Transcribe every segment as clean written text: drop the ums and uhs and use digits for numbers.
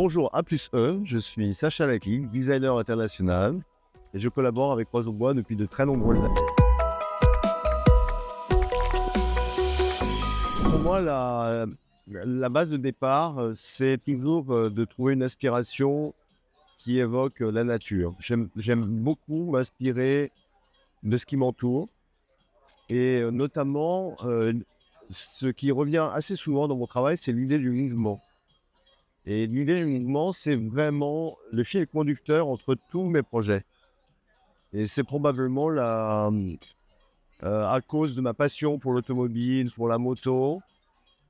Bonjour A plus E, je suis Sacha Laki, designer international et je collabore avec Roche Bourbois depuis de très nombreuses années. Pour moi, la base de départ, c'est toujours de trouver une inspiration qui évoque la nature. J'aime beaucoup m'inspirer de ce qui m'entoure et notamment, ce qui revient assez souvent dans mon travail, c'est l'idée du mouvement. Et l'idée du mouvement, c'est vraiment le fil conducteur entre tous mes projets. Et c'est probablement à cause de ma passion pour l'automobile, pour la moto.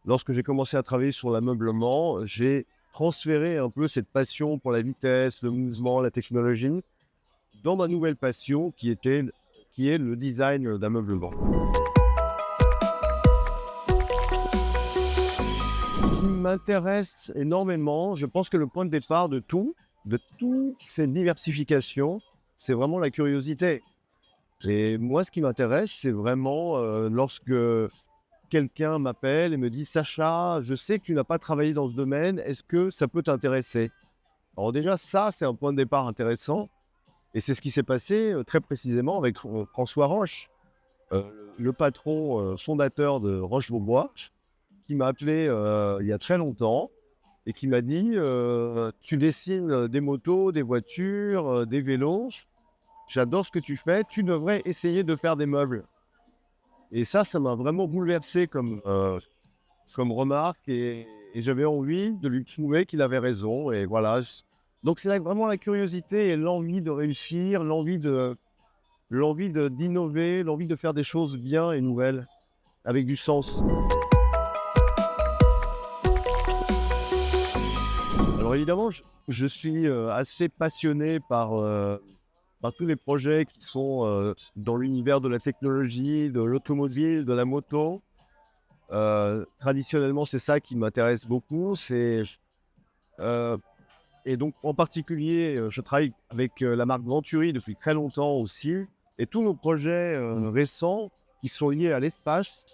Lorsque j'ai commencé à travailler sur l'ameublement, j'ai transféré un peu cette passion pour la vitesse, le mouvement, la technologie, dans ma nouvelle passion qui est le design d'ameublement. Ce qui m'intéresse énormément, je pense que le point de départ de toute cette diversification, c'est vraiment la curiosité. Et moi, ce qui m'intéresse, c'est vraiment lorsque quelqu'un m'appelle et me dit « Sacha, je sais que tu n'as pas travaillé dans ce domaine, est-ce que ça peut t'intéresser ?» Alors déjà, ça, c'est un point de départ intéressant. Et c'est ce qui s'est passé très précisément avec François Roche, euh, le patron fondateur de Roche Bourbois, qui m'a appelé il y a très longtemps et qui m'a dit tu dessines des motos, des voitures, des vélos. J'adore ce que tu fais. Tu devrais essayer de faire des meubles. » Et ça m'a vraiment bouleversé comme remarque et j'avais envie de lui prouver qu'il avait raison. Et voilà. Donc c'est vraiment la curiosité et l'envie de réussir, d'innover, l'envie de faire des choses bien et nouvelles, avec du sens. Alors évidemment, je suis assez passionné par tous les projets qui sont dans l'univers de la technologie, de l'automobile, de la moto. Traditionnellement, c'est ça qui m'intéresse beaucoup. Et donc, en particulier, je travaille avec la marque Venturi depuis très longtemps aussi. Et tous nos projets récents qui sont liés à l'espace,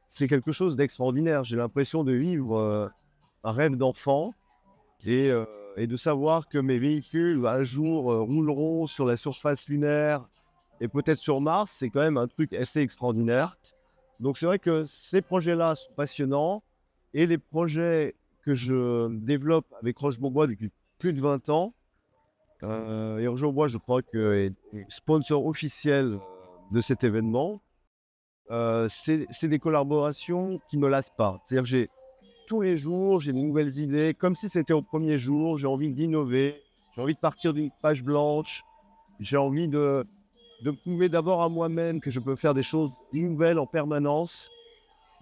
c'est quelque chose d'extraordinaire. J'ai l'impression de vivre un rêve d'enfant et de savoir que mes véhicules, un jour, rouleront sur la surface lunaire et peut-être sur Mars. C'est quand même un truc assez extraordinaire. Donc, c'est vrai que ces projets-là sont passionnants et les projets que je développe avec Roche Bourbois depuis plus de 20 ans. Et Roche Bourbois, je crois, est sponsor officiel de cet événement. C'est des collaborations qui ne me lassent pas. C'est-à-dire que tous les jours, j'ai de nouvelles idées, comme si c'était au premier jour. J'ai envie d'innover, j'ai envie de partir d'une page blanche. J'ai envie de prouver d'abord à moi-même que je peux faire des choses nouvelles en permanence.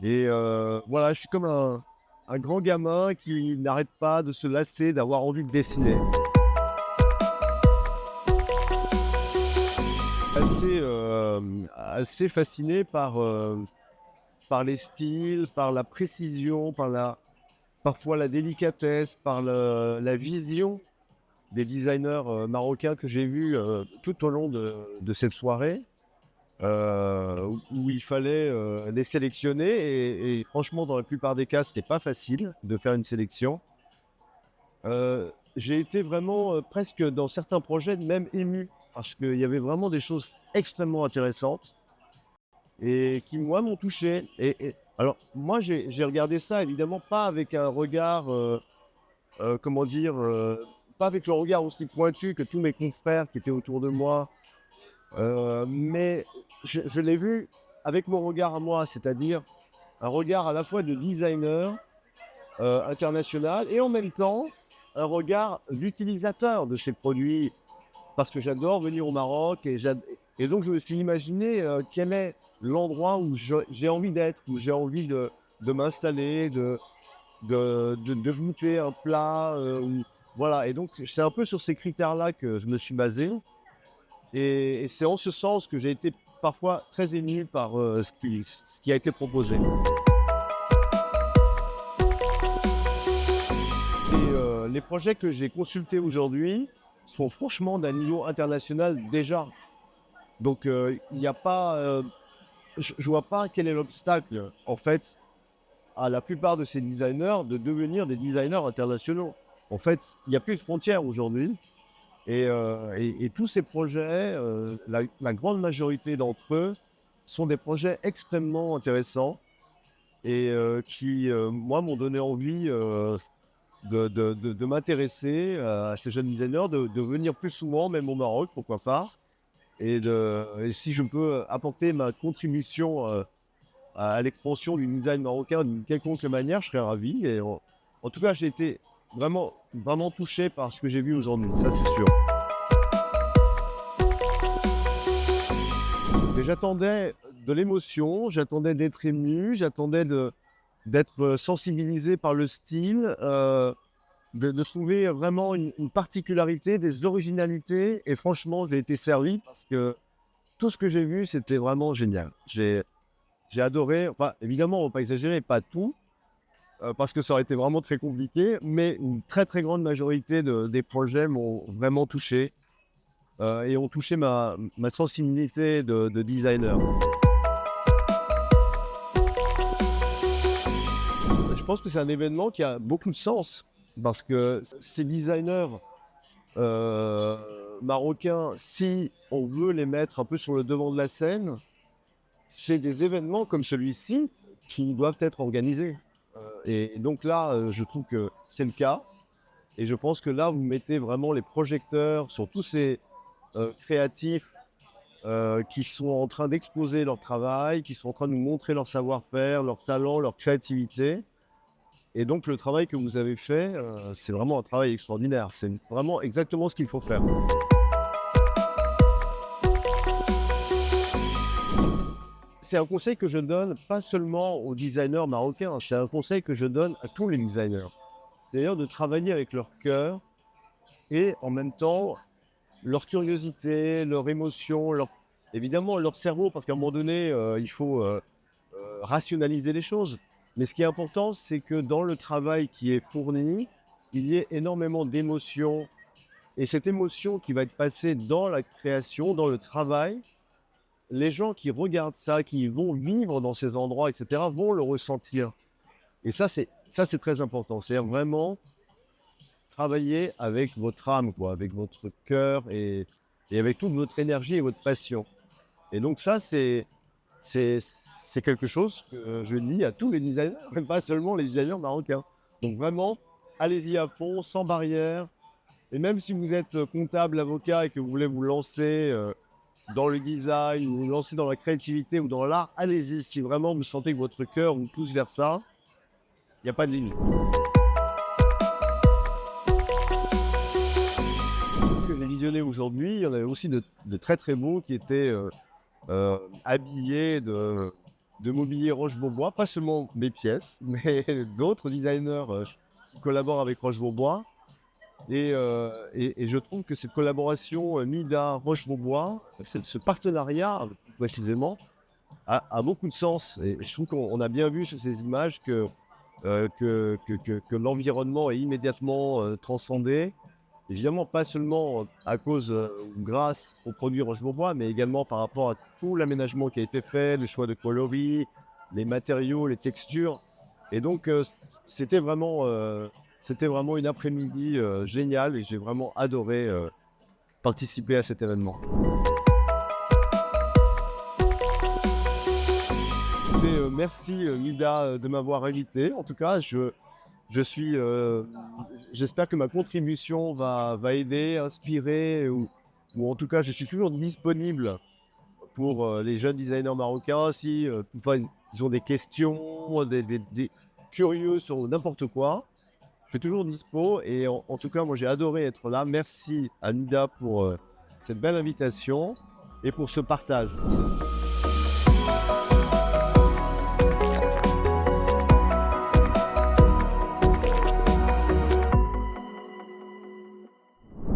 Et voilà, je suis comme un grand gamin qui n'arrête pas de se lasser, d'avoir envie de dessiner. Assez fasciné par les styles, par la précision, parfois la délicatesse, par la vision des designers marocains que j'ai vus tout au long de cette soirée. Où il fallait les sélectionner et franchement dans la plupart des cas c'était pas facile de faire une sélection. J'ai été vraiment presque dans certains projets même ému parce qu'il y avait vraiment des choses extrêmement intéressantes et qui moi m'ont touché alors moi j'ai regardé ça évidemment pas avec un regard comment dire pas avec le regard aussi pointu que tous mes confrères qui étaient autour de moi. Mais je l'ai vu avec mon regard à moi, c'est-à-dire un regard à la fois de designer international et en même temps un regard d'utilisateur de ces produits parce que j'adore venir au Maroc et donc je me suis imaginé quel est l'endroit où j'ai envie d'être, où j'ai envie de m'installer, de goûter un plat. Voilà, et donc c'est un peu sur ces critères-là que je me suis basé. Et c'est en ce sens que j'ai été parfois très ému par ce qui a été proposé. Et les projets que j'ai consultés aujourd'hui sont franchement d'un niveau international déjà. Donc il n'y a pas, je ne vois pas quel est l'obstacle en fait à la plupart de ces designers de devenir des designers internationaux. En fait, il n'y a plus de frontières aujourd'hui. Et tous ces projets, la grande majorité d'entre eux sont des projets extrêmement intéressants et qui, moi, m'ont donné envie de m'intéresser à ces jeunes designers, de venir plus souvent, même au Maroc, pourquoi pas. Et si je peux apporter ma contribution à l'expansion du design marocain d'une quelconque manière, je serais ravi. En tout cas, j'ai été vraiment, vraiment touché par ce que j'ai vu aujourd'hui, ça c'est sûr. Mais j'attendais de l'émotion, j'attendais d'être ému, j'attendais d'être sensibilisé par le style, de trouver vraiment une particularité, des originalités. Et franchement, j'ai été servi parce que tout ce que j'ai vu, c'était vraiment génial. J'ai adoré, enfin, évidemment, on ne va pas exagérer, pas tout, parce que ça aurait été vraiment très compliqué, mais une très très grande majorité des projets m'ont vraiment touché et ont touché ma sensibilité de designer. Je pense que c'est un événement qui a beaucoup de sens parce que ces designers marocains, si on veut les mettre un peu sur le devant de la scène, c'est des événements comme celui-ci qui doivent être organisés. Et donc là, je trouve que c'est le cas. Et je pense que là, vous mettez vraiment les projecteurs sur tous ces créatifs qui sont en train d'exposer leur travail, qui sont en train de nous montrer leur savoir-faire, leur talent, leur créativité. Et donc, le travail que vous avez fait, c'est vraiment un travail extraordinaire. C'est vraiment exactement ce qu'il faut faire. C'est un conseil que je donne pas seulement aux designers marocains, c'est un conseil que je donne à tous les designers. C'est-à-dire de travailler avec leur cœur et en même temps leur curiosité, leur émotion, évidemment leur cerveau, parce qu'à un moment donné, il faut rationaliser les choses. Mais ce qui est important, c'est que dans le travail qui est fourni, il y ait énormément d'émotions. Et cette émotion qui va être passée dans la création, dans le travail, les gens qui regardent ça, qui vont vivre dans ces endroits, etc., vont le ressentir. Et ça, c'est très important. C'est vraiment travailler avec votre âme, quoi, avec votre cœur et avec toute votre énergie et votre passion. Et donc ça, c'est quelque chose que je dis à tous les designers, même pas seulement les designers marocains. Donc vraiment, allez-y à fond, sans barrière. Et même si vous êtes comptable, avocat et que vous voulez vous lancer dans le design, ou vous lancer dans la créativité ou dans l'art, allez-y. Si vraiment vous sentez que votre cœur vous pousse vers ça, il n'y a pas de limite. Que j'ai visionné aujourd'hui, il y en avait aussi de très très beaux qui étaient habillés de mobilier Roche-Beaubois, pas seulement mes pièces, mais d'autres designers qui collaborent avec Roche-Beaubois. Et je trouve que cette collaboration Mida-Roche-Beaubois, ce partenariat précisément, a beaucoup de sens. Et je trouve qu'on a bien vu sur ces images que l'environnement est immédiatement transcendé. Évidemment, pas seulement à cause ou grâce aux produits Roche-Beaubois, mais également par rapport à tout l'aménagement qui a été fait, le choix de coloris, les matériaux, les textures. Et donc, c'était vraiment une après-midi géniale et j'ai vraiment adoré participer à cet événement. Écoutez, merci Mida de m'avoir invité. En tout cas, j'espère que ma contribution va aider, inspirer, ou en tout cas, je suis toujours disponible pour les jeunes designers marocains. Si toutefois ils ont des questions, des curieux sur n'importe quoi, je suis toujours dispo. Et en tout cas, moi, j'ai adoré être là. Merci à Nida pour cette belle invitation et pour ce partage.